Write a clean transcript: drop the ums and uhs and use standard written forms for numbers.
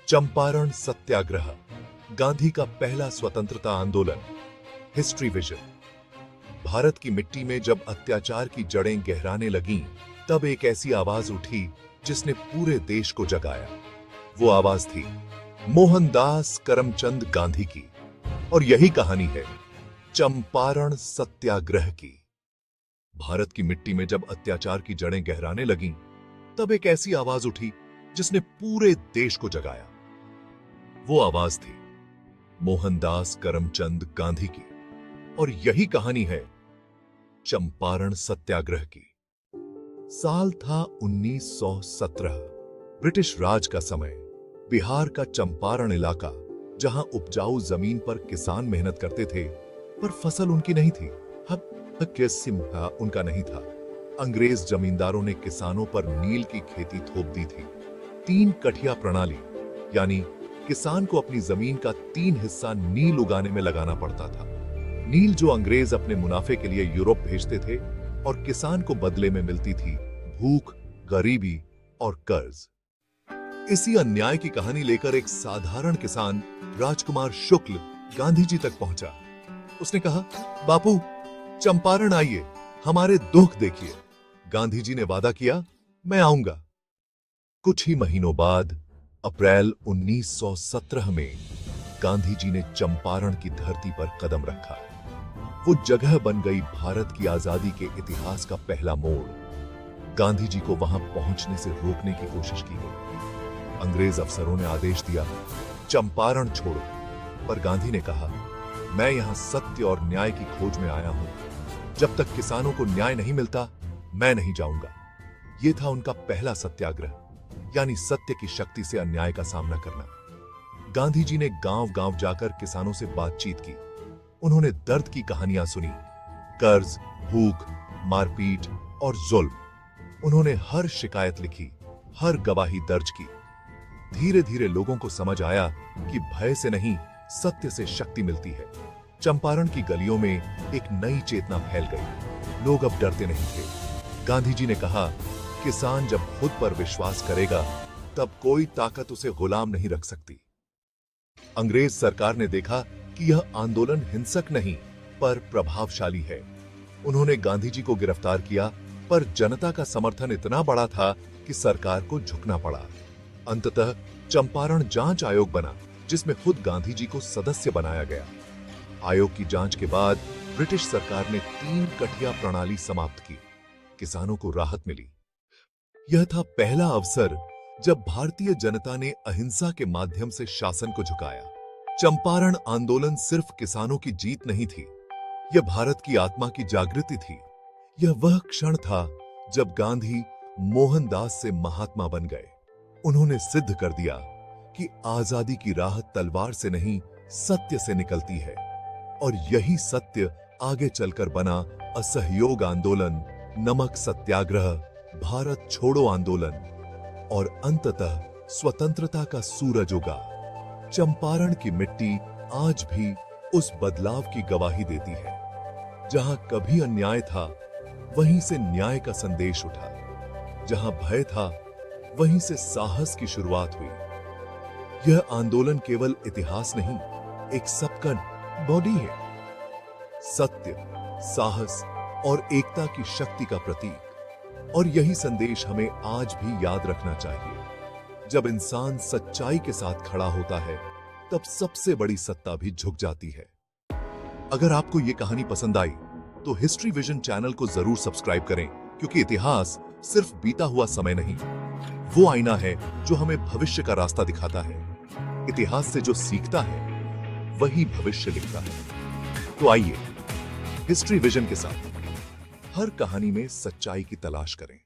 चंपारण सत्याग्रह, गांधी का पहला स्वतंत्रता आंदोलन। History vision. भारत की मिट्टी में जब अत्याचार की जड़ें गहराने लगीं, तब एक ऐसी आवाज उठी जिसने पूरे देश को जगाया। वो आवाज थी मोहनदास करमचंद गांधी की। और यही कहानी है चंपारण सत्याग्रह की। भारत की मिट्टी में जब अत्याचार की जड़ें गहराने लगीं, तब एक ऐसी आवाज उठी जिसने पूरे देश को जगाया। वो आवाज थी मोहनदास करमचंद गांधी की। और यही कहानी है चंपारण सत्याग्रह की। साल था 1917। ब्रिटिश राज का समय। बिहार का चंपारण इलाका, जहां उपजाऊ जमीन पर किसान मेहनत करते थे, पर फसल उनकी नहीं थी। हक के सिम्हा उनका नहीं था। अंग्रेज जमींदारों ने किसानों पर नील की खेती थोप दी थी। 3 कठिया प्रणाली, यानी किसान को अपनी जमीन का 3 हिस्सा नील उगाने में लगाना पड़ता था। नील जो अंग्रेज अपने मुनाफे के लिए यूरोप भेजते थे, और किसान को बदले में मिलती थी भूख, गरीबी और कर्ज। इसी अन्याय की कहानी लेकर एक साधारण किसान राजकुमार शुक्ल गांधी जी तक पहुंचा। उसने कहा, बापू, चंपारण आइए, हमारे दुख देखिए। गांधी जी ने वादा किया, मैं आऊंगा। कुछ ही महीनों बाद अप्रैल 1917 में गांधी जी ने चंपारण की धरती पर कदम रखा। वो जगह बन गई भारत की आजादी के इतिहास का पहला मोड़। गांधी जी को वहां पहुंचने से रोकने की कोशिश की गई। अंग्रेज अफसरों ने आदेश दिया, चंपारण छोड़ो। पर गांधी ने कहा, मैं यहां सत्य और न्याय की खोज में आया हूं। जब तक किसानों को न्याय नहीं मिलता, मैं नहीं जाऊंगा। यह था उनका पहला सत्याग्रह, यानी सत्य की शक्ति से अन्याय का सामना करना। गांधी जी ने गांव-गांव जाकर किसानों से बातचीत की। उन्होंने दर्द की कहानियां सुनी, कर्ज, भूख, मारपीट और जुल्म। उन्होंने हर शिकायत लिखी, हर गवाही दर्ज की। धीरे धीरे लोगों को समझ आया कि भय से नहीं, सत्य से शक्ति मिलती है। चंपारण की गलियों में एक नई चेतना फैल गई। लोग अब डरते नहीं थे। गांधी जी ने कहा, किसान जब खुद पर विश्वास करेगा, तब कोई ताकत उसे गुलाम नहीं रख सकती। अंग्रेज सरकार ने देखा कि यह आंदोलन हिंसक नहीं, पर प्रभावशाली है। उन्होंने गांधी जी को गिरफ्तार किया, पर जनता का समर्थन इतना बड़ा था कि सरकार को झुकना पड़ा। अंततः चंपारण जांच आयोग बना, जिसमें खुद गांधी जी को सदस्य बनाया गया। आयोग की जांच के बाद ब्रिटिश सरकार ने 3 कठिया प्रणाली समाप्त की। किसानों को राहत मिली। यह था पहला अवसर जब भारतीय जनता ने अहिंसा के माध्यम से शासन को झुकाया। चंपारण आंदोलन सिर्फ किसानों की जीत नहीं थी, यह भारत की आत्मा की जागृति थी। यह वह क्षण था जब गांधी मोहनदास से महात्मा बन गए। उन्होंने सिद्ध कर दिया कि आजादी की राह तलवार से नहीं, सत्य से निकलती है। और यही सत्य आगे चलकर बना असहयोग आंदोलन, नमक सत्याग्रह, भारत छोड़ो आंदोलन और अंततः स्वतंत्रता का सूरज उगा। चंपारण की मिट्टी आज भी उस बदलाव की गवाही देती है। जहां कभी अन्याय था, वहीं से न्याय का संदेश उठा। जहां भय था, वहीं से साहस की शुरुआत हुई। यह आंदोलन केवल इतिहास नहीं, एक सबका बॉडी है। सत्य, साहस और एकता की शक्ति का प्रतीक। और यही संदेश हमें आज भी याद रखना चाहिए। जब इंसान सच्चाई के साथ खड़ा होता है, तब सबसे बड़ी सत्ता भी झुक जाती है। अगर आपको यह कहानी पसंद आई, तो हिस्ट्री विजन चैनल को जरूर सब्सक्राइब करें, क्योंकि इतिहास सिर्फ बीता हुआ समय नहीं, वो आईना है जो हमें भविष्य का रास्ता दिखाता है। इतिहास से जो सीखता है, वही भविष्य लिखता है। तो आइए हिस्ट्री विजन के साथ हर कहानी में सच्चाई की तलाश करें।